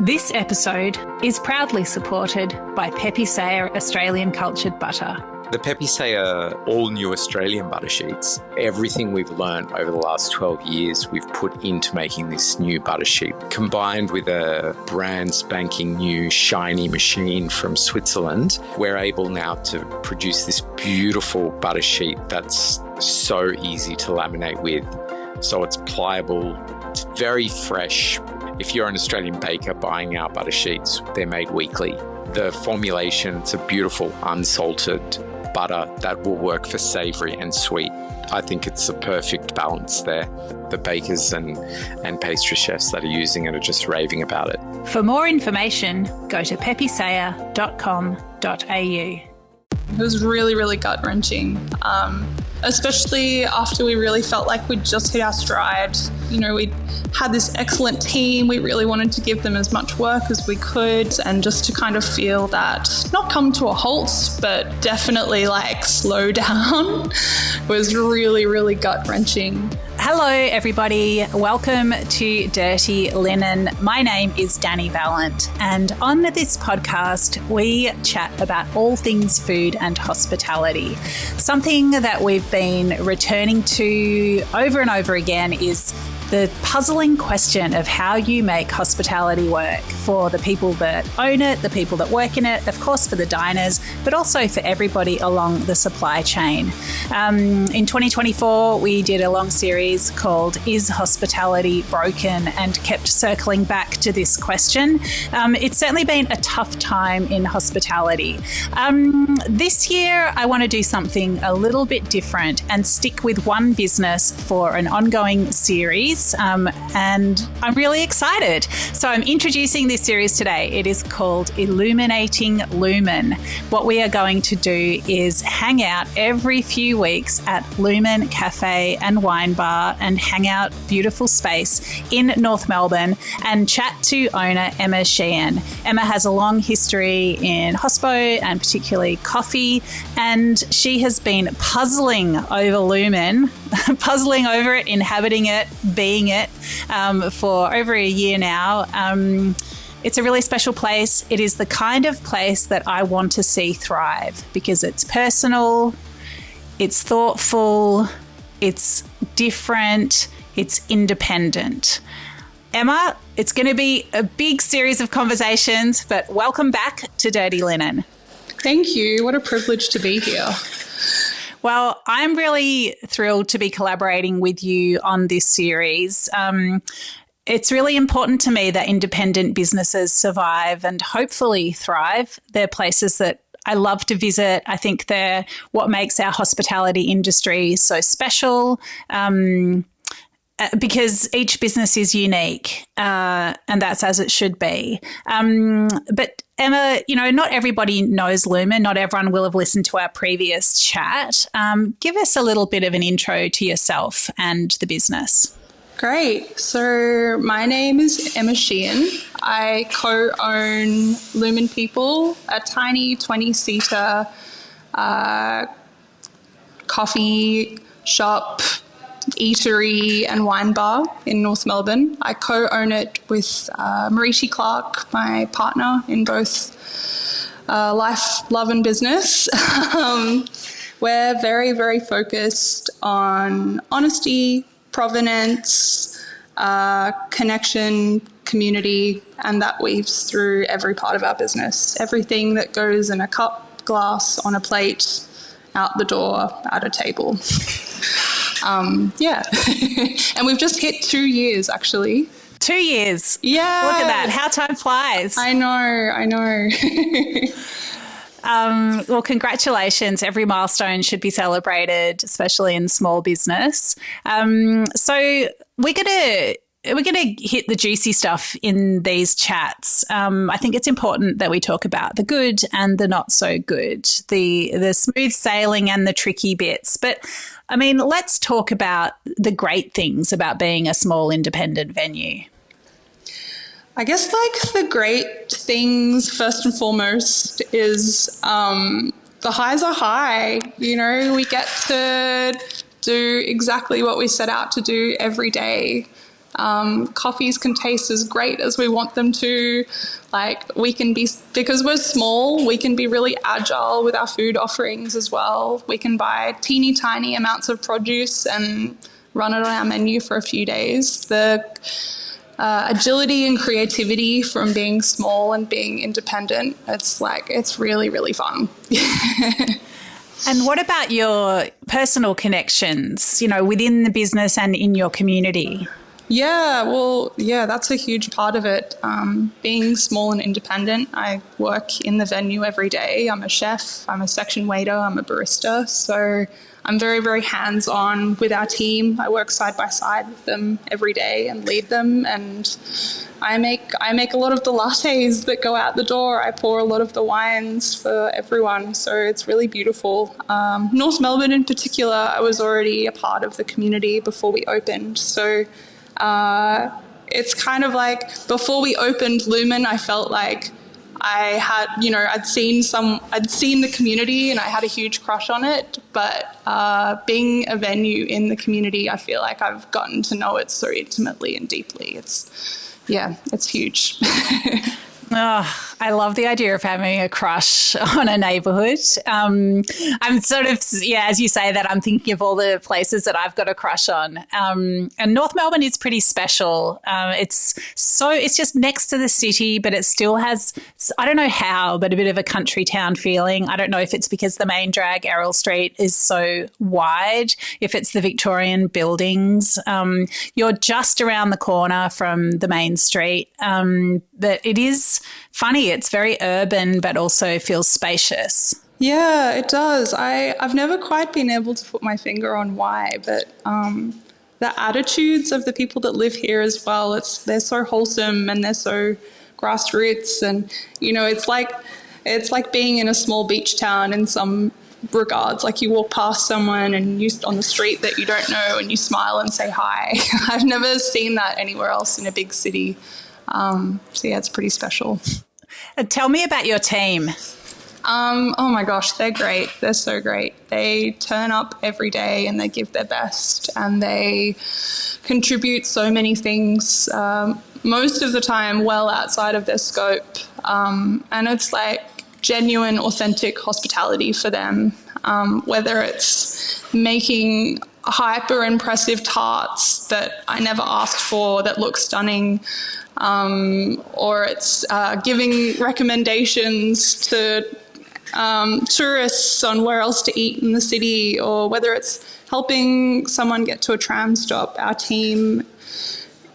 This episode is proudly supported by Pepisea Australian Cultured Butter. The Pepisea all new Australian butter sheets. Everything we've learned over the last 12 years, we've put into making this new butter sheet. Combined with a brand spanking new shiny machine from Switzerland, we're able now to produce this beautiful butter sheet that's so easy to laminate with. So it's pliable, it's very fresh. If you're an Australian baker buying our butter sheets, they're made weekly. The formulation, it's a beautiful unsalted butter that will work for savoury and sweet. I think it's a perfect balance there. The bakers and pastry chefs that are using it are just raving about it. For more information, go to pepisea.com.au. It was really, really gut-wrenching, especially after we really felt like we'd just hit our stride. You know, we'd had this excellent team. We really wanted to give them as much work as we could, and just to kind of feel that, not come to a halt, but definitely like slow down was really, really gut-wrenching. Hello, everybody. Welcome to Dirty Linen. My name is Dani Valent, and on this podcast, we chat about all things food and hospitality. Something that we've been returning to over and over again is the puzzling question of how you make hospitality work for the people that own it, the people that work in it, of course for the diners, but also for everybody along the supply chain. In 2024, we did a long series called Is Hospitality Broken? And kept circling back to this question. It's certainly been a tough time in hospitality. This year, I want to do something a little bit different and stick with one business for an ongoing series. And I'm really excited. So I'm introducing this series today. It is called Illuminating Lumen. What we are going to do is hang out every few weeks at Lumen Cafe and Wine Bar and hang out beautiful space in North Melbourne and chat to owner Emma Sheahan. Emma has a long history in hospo and particularly coffee, and she has been puzzling over Lumen, puzzling over it, inhabiting it, being it for over a year now. It's a really special place. It is the kind of place that I want to see thrive because it's personal, it's thoughtful, it's different, it's independent. Emma, it's going to be a big series of conversations, but welcome back to Dirty Linen. Thank you. What a privilege to be here. Well, I'm really thrilled to be collaborating with you on this series. It's really important to me that independent businesses survive and hopefully thrive. They're places that I love to visit. I think they're what makes our hospitality industry so special. Because each business is unique, and that's as it should be. But Emma, you know, not everybody knows Lumen. Not everyone will have listened to our previous chat. Give us a little bit of an intro to yourself and the business. Great. So my name is Emma Sheahan. I co-own Lumen People, a tiny 20-seater coffee shop, eatery and wine bar in North Melbourne. I co-own it with Mariti Clark, my partner in both life, love and business. We're very, very focused on honesty, provenance, connection, community, and that weaves through every part of our business. Everything that goes in a cup, glass, on a plate, out the door, at a table. And we've just hit 2 years, actually. 2 years. Yeah. Look at that. How time flies. I know. Well, congratulations. Every milestone should be celebrated, especially in small business. So we're going to hit the juicy stuff in these chats. I think it's important that we talk about the good and the not so good, the smooth sailing and the tricky bits. But I mean, let's talk about the great things about being a small independent venue. I guess like the great things first and foremost is the highs are high. You know, we get to do exactly what we set out to do every day. Coffees can taste as great as we want them to. Like, we can be, because we're small, we can be really agile with our food offerings as well. We can buy teeny tiny amounts of produce and run it on our menu for a few days. The agility and creativity from being small and being independent, it's really, really fun. And what about your personal connections, within the business and in your community? Yeah, that's a huge part of it. Being small and independent, I work in the venue every day. I'm a chef, I'm a section waiter, I'm a barista. So I'm very, very hands-on with our team. I work side by side with them every day and lead them. And I make a lot of the lattes that go out the door. I pour a lot of the wines for everyone. So it's really beautiful. North Melbourne in particular, I was already a part of the community before we opened. So it's kind of like, before we opened Lumen, I felt like I had, I'd seen the community and I had a huge crush on it. But being a venue in the community, I feel like I've gotten to know it so intimately and deeply. It's huge. Oh, I love the idea of having a crush on a neighbourhood. I'm sort of, as you say that, I'm thinking of all the places that I've got a crush on. And North Melbourne is pretty special. It's just next to the city, but it still has, I don't know how, but a bit of a country town feeling. I don't know if it's because the main drag, Errol Street, is so wide, if it's the Victorian buildings. You're just around the corner from the main street, but it is funny. It's very urban, but also feels spacious. Yeah, it does. I've never quite been able to put my finger on why, but the attitudes of the people that live here as well, they're so wholesome and they're so grassroots, and it's like being in a small beach town in some regards. Like, you walk past someone and you on the street that you don't know and you smile and say hi. I've never seen that anywhere else in a big city. It's pretty special. Tell me about your team. Oh my gosh, they're great. They're so great. They turn up every day and they give their best and they contribute so many things, most of the time well outside of their scope. And it's like genuine, authentic hospitality for them, whether it's making hyper impressive tarts that I never asked for that look stunning, or it's giving recommendations to tourists on where else to eat in the city, or whether it's helping someone get to a tram stop. Our team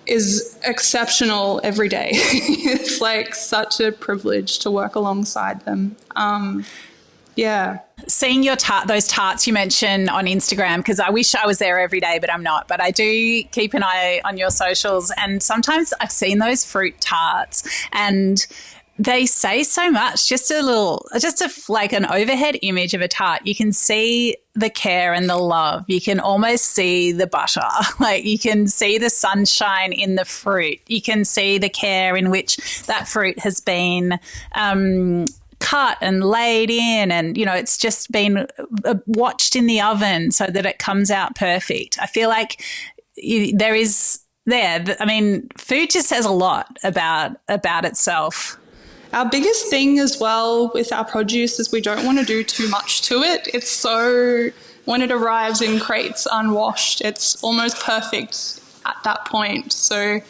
is exceptional every day. It's like such a privilege to work alongside them. Seeing those tarts you mentioned on Instagram, because I wish I was there every day, but I'm not. But I do keep an eye on your socials, and sometimes I've seen those fruit tarts, and they say so much. Just like an overhead image of a tart. You can see the care and the love. You can almost see the butter. Like, you can see the sunshine in the fruit. You can see the care in which that fruit has been cut and laid in, and it's just been watched in the oven so that it comes out perfect. I feel like food just says a lot about itself. Our biggest thing as well with our produce is we don't want to do too much to it. It's so, when it arrives in crates unwashed, it's almost perfect at that point. So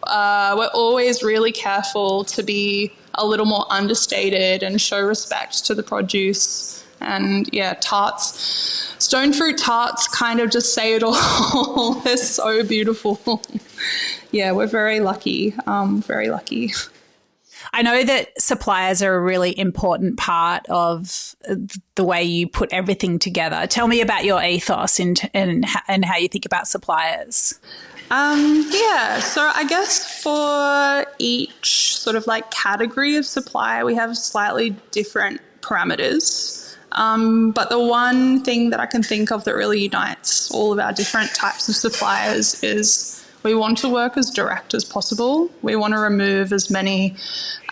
we're always really careful to be a little more understated and show respect to the produce. And tarts, stone fruit tarts kind of just say it all. They're so beautiful. We're very lucky, very lucky. I know that suppliers are a really important part of the way you put everything together. Tell me about your ethos and how you think about suppliers. So I guess for each sort of like category of supplier, we have slightly different parameters. But the one thing that I can think of that really unites all of our different types of suppliers is we want to work as direct as possible. We want to remove as many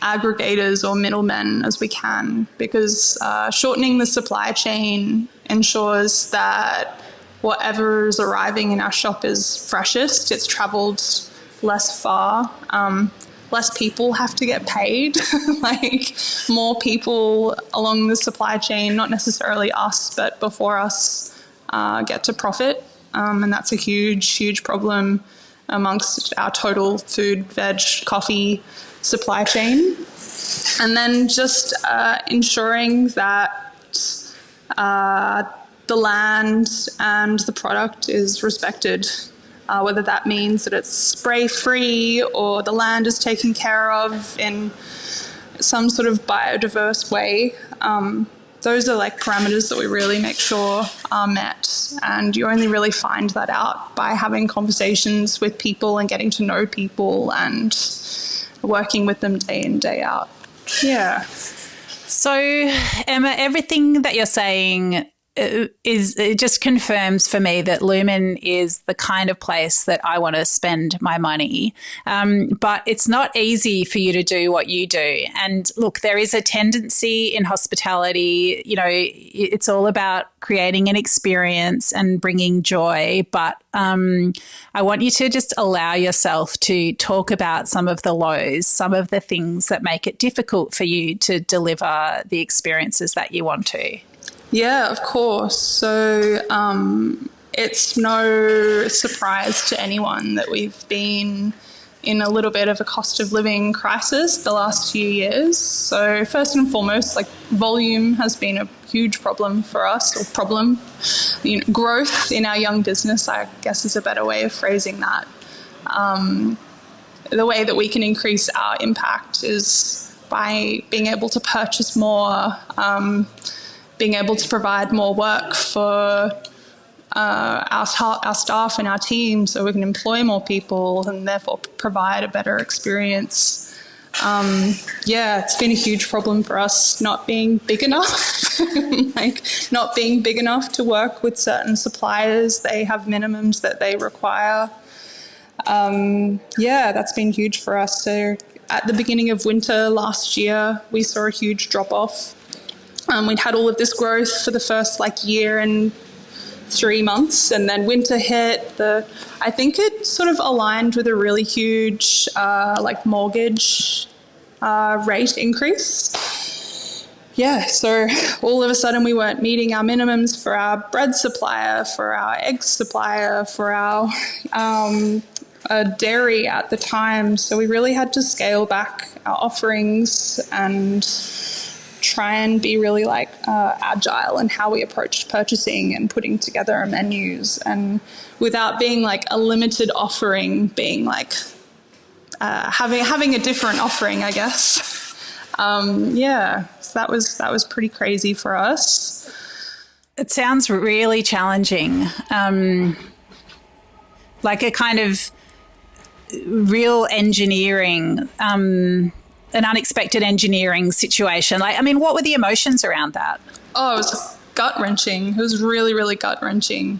aggregators or middlemen as we can, because shortening the supply chain ensures that whatever is arriving in our shop is freshest. It's travelled less far. Less people have to get paid, like more people along the supply chain, not necessarily us, but before us, get to profit. And that's a huge problem amongst our total food, veg, coffee supply chain. And then just ensuring that the land and the product is respected. Whether that means that it's spray-free or the land is taken care of in some sort of biodiverse way. Those are like parameters that we really make sure are met. And you only really find that out by having conversations with people and getting to know people and working with them day in, day out. Yeah. So, Emma, everything that you're saying it just confirms for me that Lumen is the kind of place that I want to spend my money. But it's not easy for you to do what you do. And look, there is a tendency in hospitality, you know, it's all about creating an experience and bringing joy. But I want you to just allow yourself to talk about some of the lows, some of the things that make it difficult for you to deliver the experiences that you want to. Yeah, of course. So it's no surprise to anyone that we've been in a little bit of a cost of living crisis the last few years. So first and foremost, like volume has been a huge problem for us, or problem. You know, growth in our young business, I guess, is a better way of phrasing that. The way that we can increase our impact is by being able to purchase more, being able to provide more work for our staff and our team so we can employ more people and therefore provide a better experience. It's been a huge problem for us not being big enough, like not being big enough to work with certain suppliers. They have minimums that they require. That's been huge for us. So at the beginning of winter last year, we saw a huge drop-off. We'd had all of this growth for the first year and 3 months, and then winter hit. I think it sort of aligned with a really huge mortgage rate increase. Yeah, so all of a sudden we weren't meeting our minimums for our bread supplier, for our egg supplier, for our dairy at the time. So we really had to scale back our offerings and try and be really agile in how we approached purchasing and putting together our menus, and without being a limited offering, being having a different offering, I guess. So that was pretty crazy for us. It sounds really challenging, like a kind of real engineering, an unexpected engineering situation. What were the emotions around that? Oh, it was gut-wrenching. It was really, really gut-wrenching,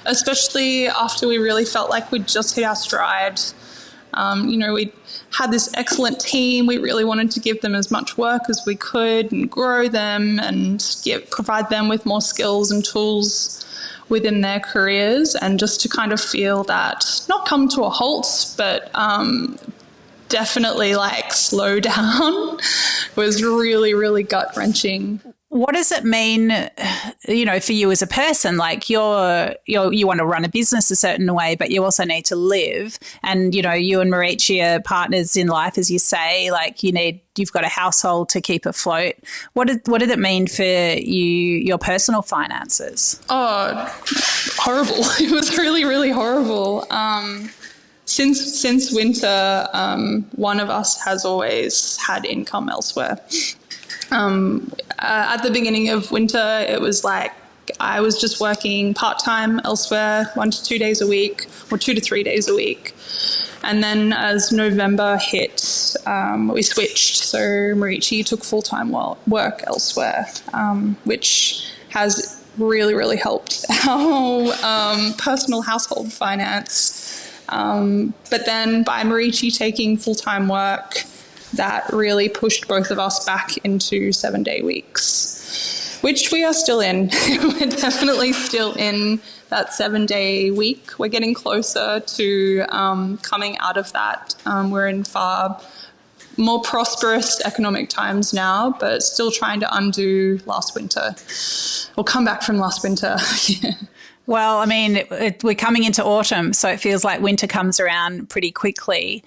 especially after we really felt like we'd just hit our stride. We'd had this excellent team. We really wanted to give them as much work as we could and grow them and provide them with more skills and tools within their careers, and just to kind of feel that not come to a halt, but definitely slow down was really, really gut-wrenching. What does it mean, for you as a person? You want to run a business a certain way, but you also need to live. And, you and Marici are partners in life, as you say, you've got a household to keep afloat. What did it mean for your personal finances? Oh, horrible. It was really, really horrible. Since winter, one of us has always had income elsewhere. At the beginning of winter, it was I was just working part-time elsewhere, 1 to 2 days a week, or 2 to 3 days a week. And then as November hit, we switched. So Marici took full-time work elsewhere, which has really, really helped our personal household finance. But then by Marici taking full-time work, that really pushed both of us back into 7-day weeks, which we are still in. We're definitely still in that 7-day week. We're getting closer to coming out of that. We're in far more prosperous economic times now, but still trying to undo last winter or come back from last winter. Yeah. Well, I mean, we're coming into autumn, so it feels like winter comes around pretty quickly.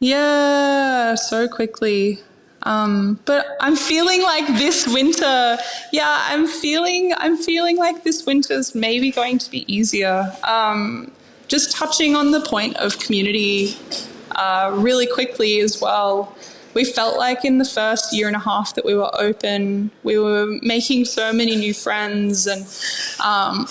Yeah, so quickly. But I'm feeling like this winter, I'm feeling like this winter's maybe going to be easier. Just touching on the point of community really quickly as well. We felt like in the first year and a half that we were open, we were making so many new friends, and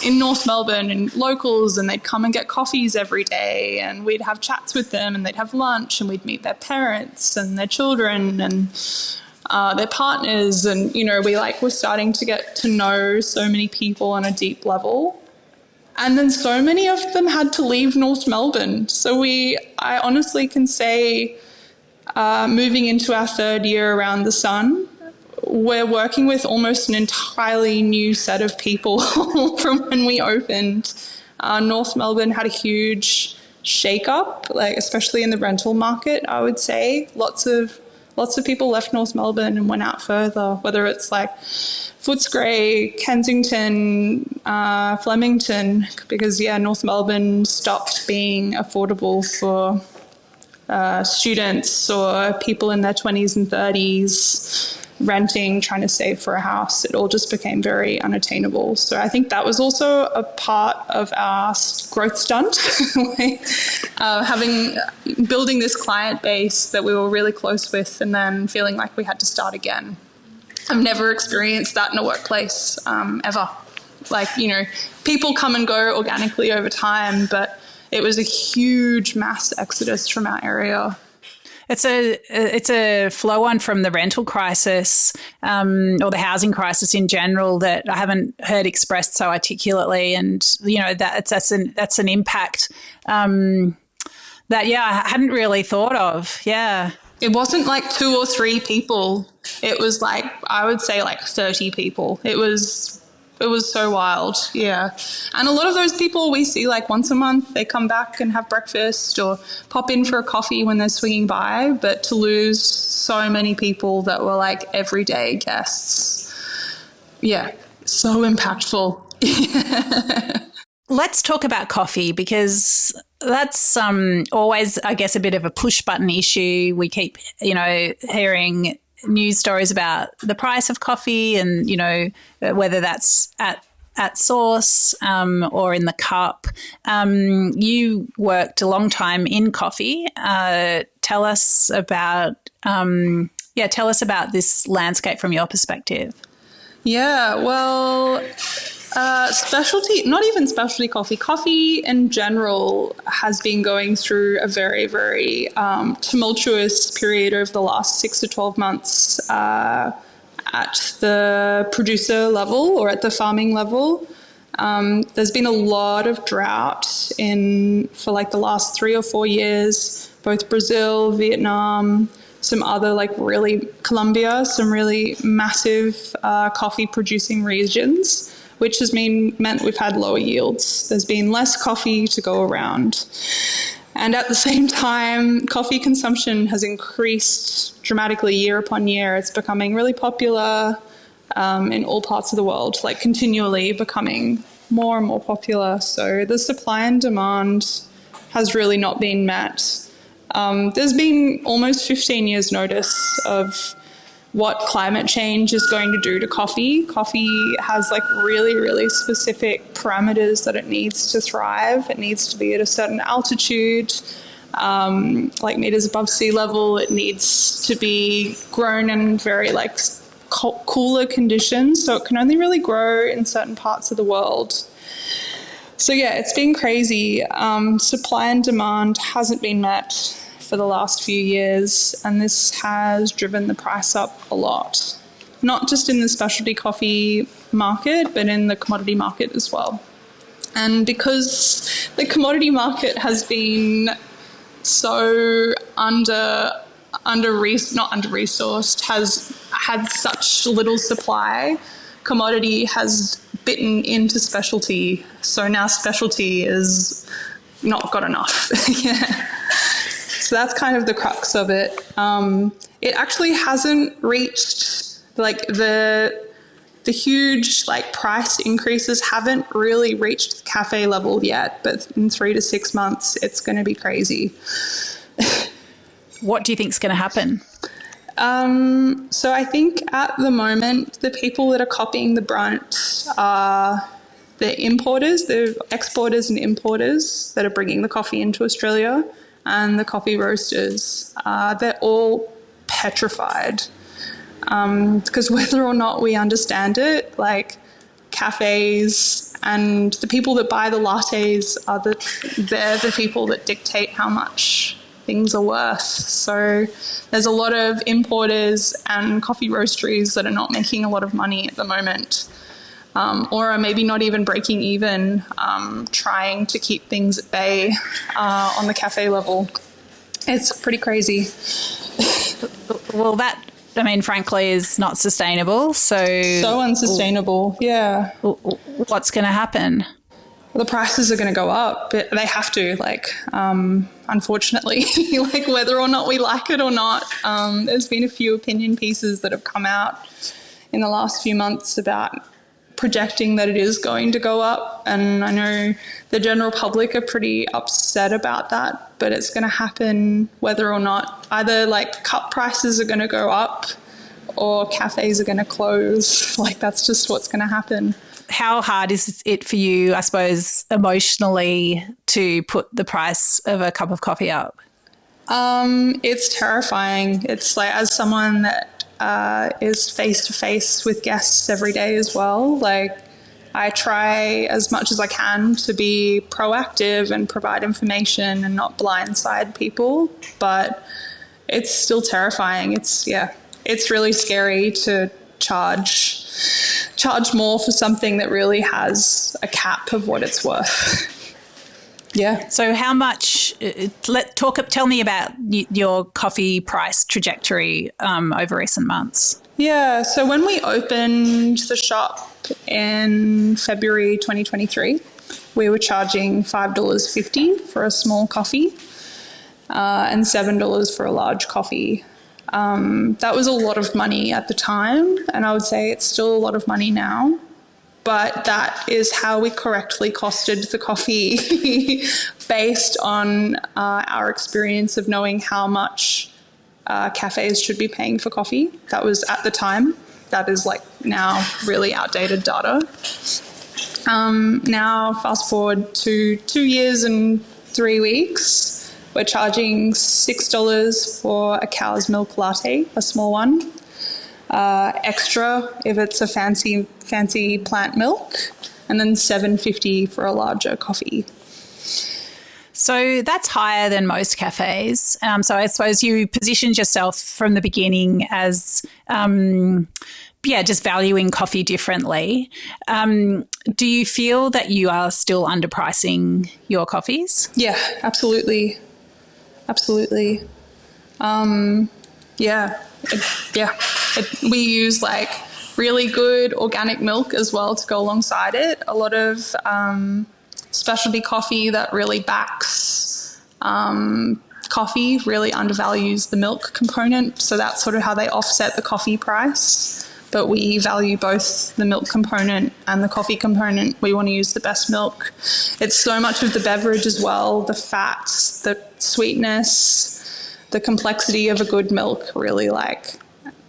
in North Melbourne and locals, and they'd come and get coffees every day, and we'd have chats with them, and they'd have lunch, and we'd meet their parents and their children and their partners, and we were starting to get to know so many people on a deep level. And then so many of them had to leave North Melbourne. So I honestly can say, moving into our third year around the sun, we're working with almost an entirely new set of people from when we opened. North Melbourne had a huge shake-up, especially in the rental market, I would say. Lots of people left North Melbourne and went out further, whether it's Footscray, Kensington, Flemington, because, North Melbourne stopped being affordable for students or people in their 20s and 30s renting, trying to save for a house. It all just became very unattainable. So I think that was also a part of our growth stunt, building this client base that we were really close with, and then feeling like we had to start again. I've never experienced that in a workplace ever. People come and go organically over time, but it was a huge mass exodus from our area. It's a flow on from the rental crisis or the housing crisis in general that I haven't heard expressed so articulately, and that's an impact that I hadn't really thought of. Yeah, it wasn't 2 or 3 people. It was I would say 30 people. It was so wild, yeah. And a lot of those people we see once a month. They come back and have breakfast or pop in for a coffee when they're swinging by. But to lose so many people that were everyday guests, yeah, so impactful. Let's talk about coffee, because that's always, I guess, a bit of a push button issue. We keep, hearing news stories about the price of coffee and, whether that's at source or in the cup. You worked a long time in coffee. Tell us about this landscape from your perspective. Yeah, well, not even specialty coffee in general has been going through a very, very tumultuous period over the last 6 to 12 months at the producer level or at the farming level. There's been a lot of drought for the last 3 or 4 years, both Brazil, Vietnam, some other Colombia, some really massive coffee producing regions, which has meant we've had lower yields. There's been less coffee to go around. And at the same time, coffee consumption has increased dramatically year upon year. It's becoming really popular in all parts of the world, continually becoming more and more popular. So the supply and demand has really not been met. There's been almost 15 years notice of what climate change is going to do to coffee. Coffee has really, really specific parameters that it needs to thrive. It needs to be at a certain altitude, meters above sea level. It needs to be grown in very cooler conditions. So it can only really grow in certain parts of the world. So yeah, it's been crazy. Supply and demand hasn't been met for the last few years, and this has driven the price up a lot, not just in the specialty coffee market, but in the commodity market as well. And because the commodity market has been so not under-resourced, has had such little supply, commodity has bitten into specialty. So now specialty is not got enough. Yeah. So that's kind of the crux of it. It actually hasn't reached like the huge like price increases haven't really reached the cafe level yet, but in 3 to 6 months, it's going to be crazy. What do you think is going to happen? So I think at the moment, the people that are copying the brunt are the importers, the exporters and importers that are bringing the coffee into Australia, and the coffee roasters. They're all petrified. Because whether or not we understand it, like cafes and the people that buy the lattes they're the people that dictate how much things are worth. So there's a lot of importers and coffee roasteries that are not making a lot of money at the moment, or are maybe not even breaking even, trying to keep things at bay on the cafe level. It's pretty crazy. Well, that, I mean, frankly, is not sustainable. So unsustainable. Yeah. What's going to happen? The prices are going to go up. But they have to, unfortunately, like whether or not we like it or not. There's been a few opinion pieces that have come out in the last few months about projecting that it is going to go up. And I know the general public are pretty upset about that, but it's going to happen whether or not. Either like cup prices are going to go up or cafes are going to close. Like that's just what's going to happen. How hard is it for you, I suppose, emotionally to put the price of a cup of coffee up? It's terrifying. It's like, as someone that is face to face with guests every day as well, like I try as much as I can to be proactive and provide information and not blindside people, but it's still terrifying. It's really scary to charge more for something that really has a cap of what it's worth. Yeah. So how much, tell me about your coffee price trajectory over recent months. Yeah. So when we opened the shop in February 2023, we were charging $5.50 for a small coffee and $7 for a large coffee. That was a lot of money at the time, and I would say it's still a lot of money now. But that is how we correctly costed the coffee based on our experience of knowing how much cafes should be paying for coffee. That was at the time. That is like now really outdated data. Now fast forward to 2 years and 3 weeks. We're charging $6 for a cow's milk latte, a small one. Extra if it's a fancy plant milk, and then $7.50 for a larger coffee. So that's higher than most cafes. So I suppose you positioned yourself from the beginning as, just valuing coffee differently. Do you feel that you are still underpricing your coffees? Yeah, absolutely. Absolutely. We use like really good organic milk as well to go alongside it. A lot of specialty coffee that really backs coffee really undervalues the milk component. So that's sort of how they offset the coffee price. But we value both the milk component and the coffee component. We want to use the best milk. It's so much of the beverage as well, the fats, the sweetness, the complexity of a good milk really like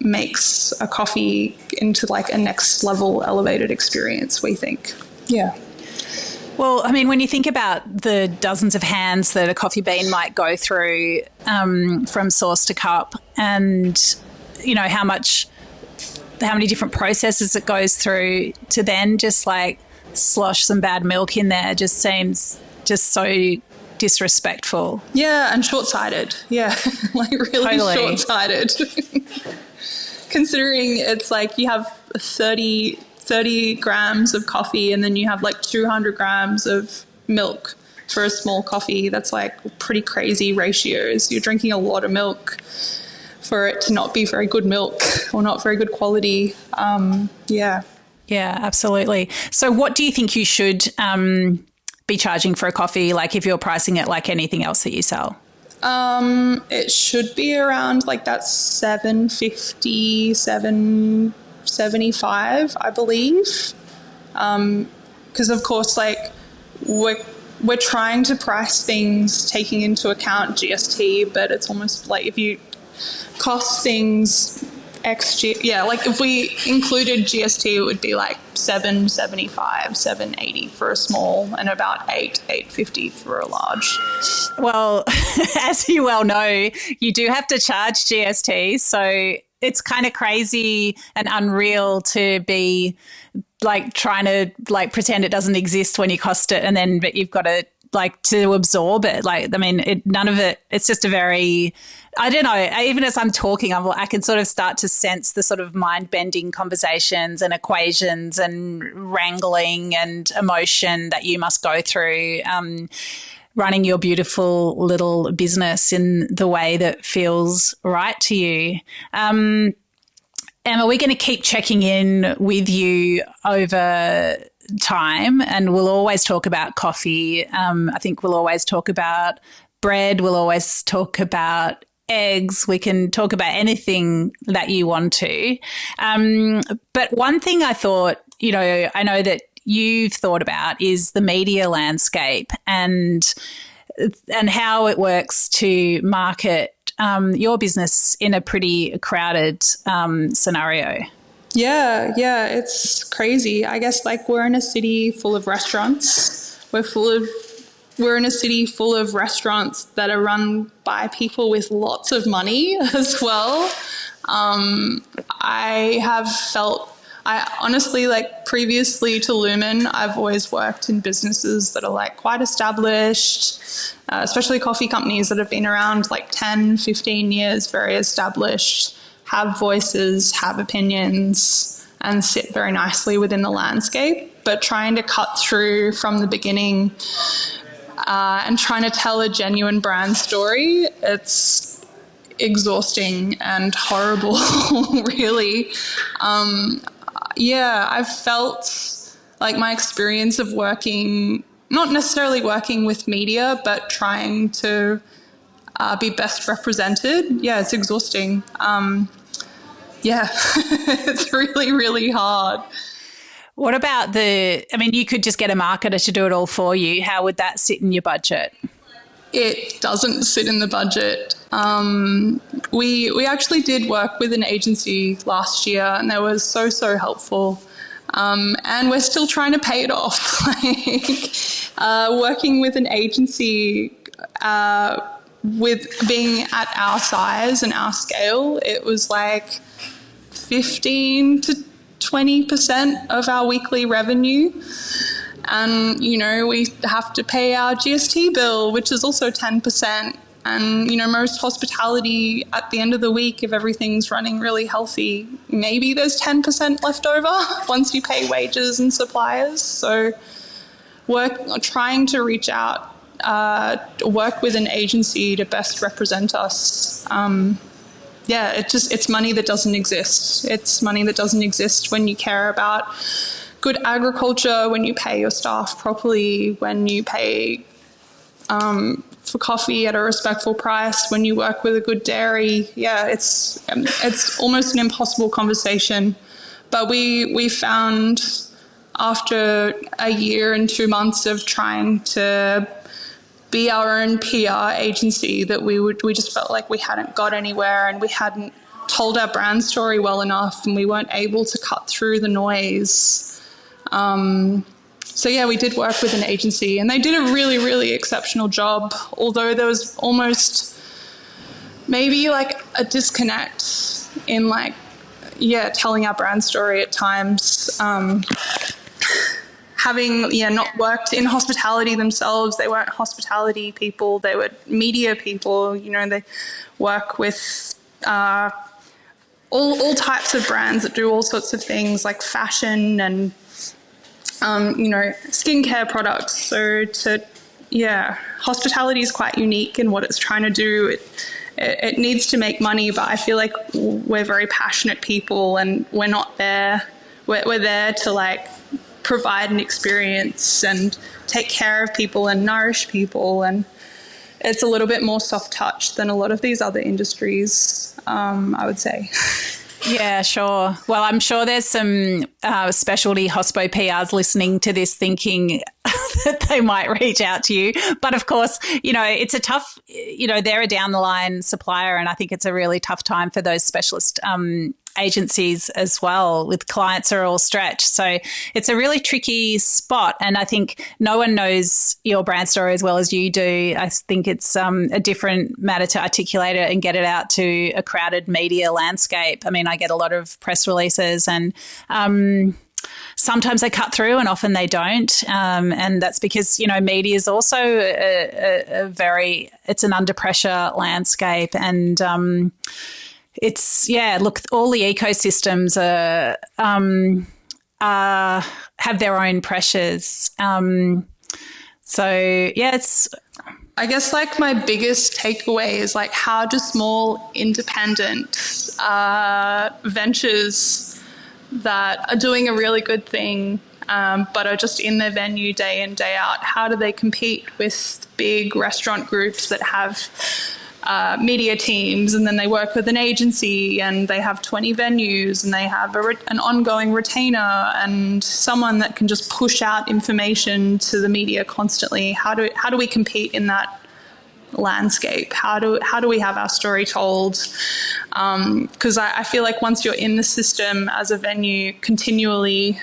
makes a coffee into like a next level elevated experience, we think. Yeah. Well, I mean, when you think about the dozens of hands that a coffee bean might go through from source to cup, and, you know, how many different processes it goes through, to then just like slosh some bad milk in there just seems just so disrespectful. Yeah, and short-sighted. Yeah, like really Totally. Short-sighted. Considering it's like you have 30 grams of coffee and then you have like 200 grams of milk for a small coffee. That's like pretty crazy ratios. You're drinking a lot of milk for it to not be very good milk or not very good quality. Yeah. Yeah, absolutely. So what do you think you should be charging for a coffee, like if you're pricing it like anything else that you sell? It should be around like that 750, 775, I believe. Because of course, like we're trying to price things taking into account GST, but it's almost like if you cost things like if we included GST, it would be like 775, 780 for a small, and about 850 for a large. Well, as you well know, you do have to charge GST, so it's kind of crazy and unreal to be like trying to like pretend it doesn't exist when you cost it, and then but you've got to like to absorb it. Like, I mean, none of it. It's just a very, I don't know. Even as I'm talking, I can sort of start to sense the sort of mind-bending conversations and equations and wrangling and emotion that you must go through running your beautiful little business in the way that feels right to you. Emma, we're going to keep checking in with you over time, and we'll always talk about coffee. I think we'll always talk about bread. We'll always talk about eggs. We can talk about anything that you want to. But one thing I thought, I know that you've thought about is the media landscape and how it works to market your business in a pretty crowded scenario. Yeah, it's crazy. I guess like we're in a city full of restaurants. We're in a city full of restaurants that are run by people with lots of money as well. I honestly, like previously to Lumen, I've always worked in businesses that are like quite established, especially coffee companies that have been around like 10, 15 years, very established, have voices, have opinions, and sit very nicely within the landscape. But trying to cut through from the beginning and trying to tell a genuine brand story, it's exhausting and horrible, really. I've felt like my experience of working, not necessarily working with media, but trying to be best represented. Yeah, it's exhausting. It's really, really hard. What about you could just get a marketer to do it all for you. How would that sit in your budget? It doesn't sit in the budget. We actually did work with an agency last year, and they were so helpful. And we're still trying to pay it off. Working with an agency, with being at our size and our scale, it was like 15 to 20% of our weekly revenue. And, we have to pay our GST bill, which is also 10%. And, most hospitality at the end of the week, if everything's running really healthy, maybe there's 10% left over once you pay wages and suppliers. So trying to reach out, work with an agency to best represent us. It's money that doesn't exist. It's money that doesn't exist when you care about good agriculture, when you pay your staff properly, when you pay for coffee at a respectful price, when you work with a good dairy. Yeah, it's almost an impossible conversation. But we found after a year and 2 months of trying to be our own PR agency that we just felt like we hadn't got anywhere, and we hadn't told our brand story well enough, and we weren't able to cut through the noise. We did work with an agency, and they did a really, really exceptional job, although there was almost maybe like a disconnect in telling our brand story at times. Having not worked in hospitality themselves, they weren't hospitality people, they were media people. They work with all types of brands that do all sorts of things like fashion and skincare products. So hospitality is quite unique in what it's trying to do. It needs to make money, but I feel like we're very passionate people, and we're not there We're there to like provide an experience and take care of people and nourish people, and it's a little bit more soft touch than a lot of these other industries, I would say. Yeah, sure. Well, I'm sure there's some specialty hospo PRs listening to this thinking that they might reach out to you. But of course, you know, it's a tough, you know, they're a down the line supplier, and I think it's a really tough time for those specialist agencies as well, with clients are all stretched. So it's a really tricky spot, and I think no one knows your brand story as well as you do. I think it's a different matter to articulate it and get it out to a crowded media landscape. I mean, I get a lot of press releases, and sometimes they cut through and often they don't, and that's because, you know, media is also it's an under pressure landscape, and look, all the ecosystems have their own pressures. It's. I guess like my biggest takeaway is like, how do small independent ventures that are doing a really good thing, but are just in their venue day in, day out, how do they compete with big restaurant groups that have media teams, and then they work with an agency and they have 20 venues and they have an ongoing retainer and someone that can just push out information to the media constantly? How do we compete in that landscape? How do we have our story told? Because I feel like once you're in the system as a venue continually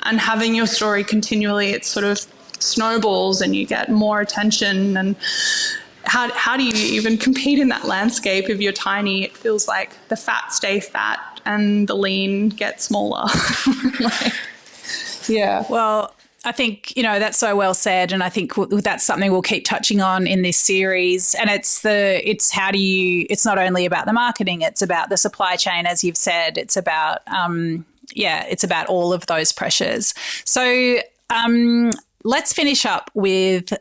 and having your story continually, it sort of snowballs and you get more attention. And how do you even compete in that landscape? If you're tiny, it feels like the fat stay fat and the lean get smaller. Well, I think, you know, that's so well said, and I think that's something we'll keep touching on in this series. And it's not only about the marketing, it's about the supply chain, as you've said. It's about it's about all of those pressures. So let's finish up with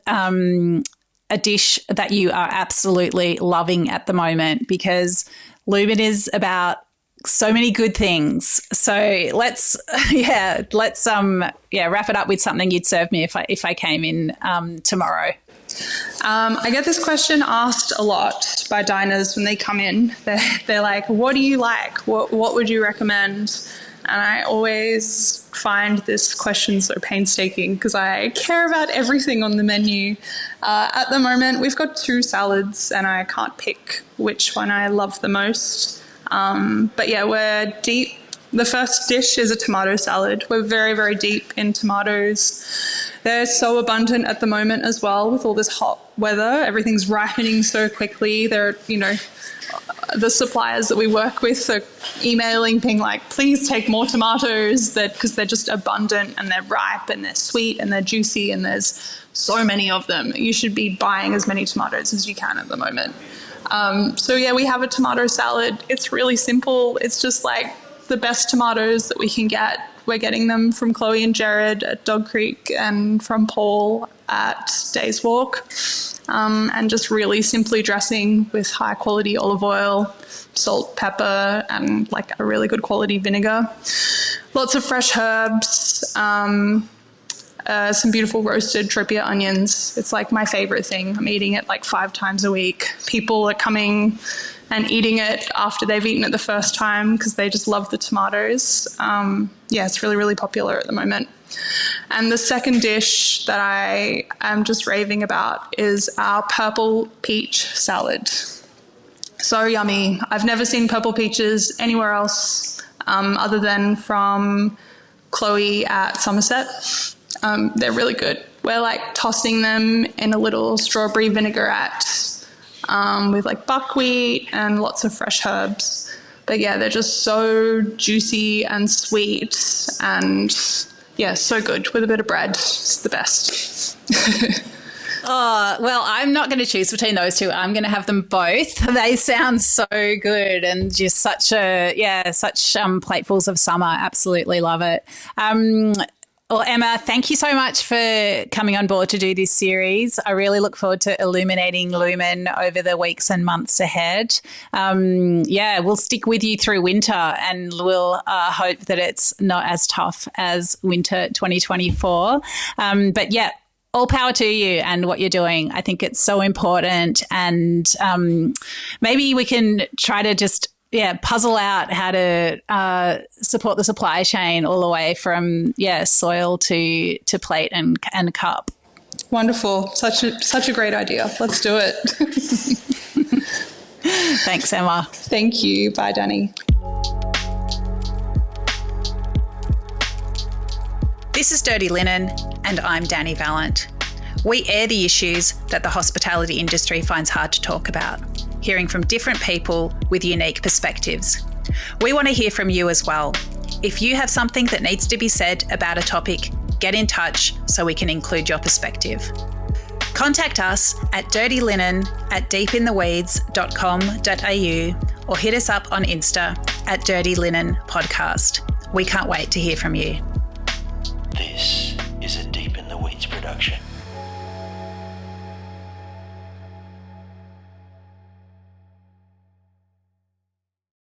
a dish that you are absolutely loving at the moment, because Lumen is about so many good things. So let's wrap it up with something you'd serve me if I came in tomorrow. I get this question asked a lot by diners when they come in. They're like, what do you like? What would you recommend? And I always find this question so painstaking because I care about everything on the menu. At the moment, we've got 2 salads and I can't pick which one I love the most. But yeah, we're deep. The first dish is a tomato salad. We're very, very deep in tomatoes. They're so abundant at the moment as well with all this hot weather. Everything's ripening so quickly. They're, you know, the suppliers that we work with are emailing, being like, please take more tomatoes, because they're just abundant and they're ripe and they're sweet and they're juicy and there's so many of them. You should be buying as many tomatoes as you can at the moment. We have a tomato salad. It's really simple. It's just like the best tomatoes that we can get. We're getting them from Chloe and Jared at Dog Creek and from Paul at Days Walk. And just really simply dressing with high quality olive oil, salt, pepper, and like a really good quality vinegar. Lots of fresh herbs, some beautiful roasted tropia onions. It's like my favorite thing. I'm eating it like 5 times a week. People are coming and eating it after they've eaten it the first time because they just love the tomatoes. It's really, really popular at the moment. And the second dish that I am just raving about is our purple peach salad. So yummy. I've never seen purple peaches anywhere else other than from Chloe at Somerset. They're really good. We're like tossing them in a little strawberry vinaigrette with like buckwheat and lots of fresh herbs. But yeah, they're just so juicy and sweet and so good with a bit of bread. It's the best. Oh, well, I'm not going to choose between those two. I'm going to have them both. They sound so good and just such platefuls of summer. Absolutely love it. Well, Emma, thank you so much for coming on board to do this series. I really look forward to illuminating Lumen over the weeks and months ahead. We'll stick with you through winter, and we'll hope that it's not as tough as winter 2024. But yeah, all power to you and what you're doing. I think it's so important, and maybe we can try to just puzzle out how to support the supply chain all the way from soil to plate and cup. Wonderful. Such a great idea. Let's do it. Thanks, Emma. Thank you. Bye, Dani. This is Dirty Linen, and I'm Dani Valent. We air the issues that the hospitality industry finds hard to talk about, hearing from different people with unique perspectives. We want to hear from you as well. If you have something that needs to be said about a topic, get in touch so we can include your perspective. Contact us at dirtylinen@deepintheweeds.com.au or hit us up on Insta at Dirty Linen Podcast. We can't wait to hear from you. This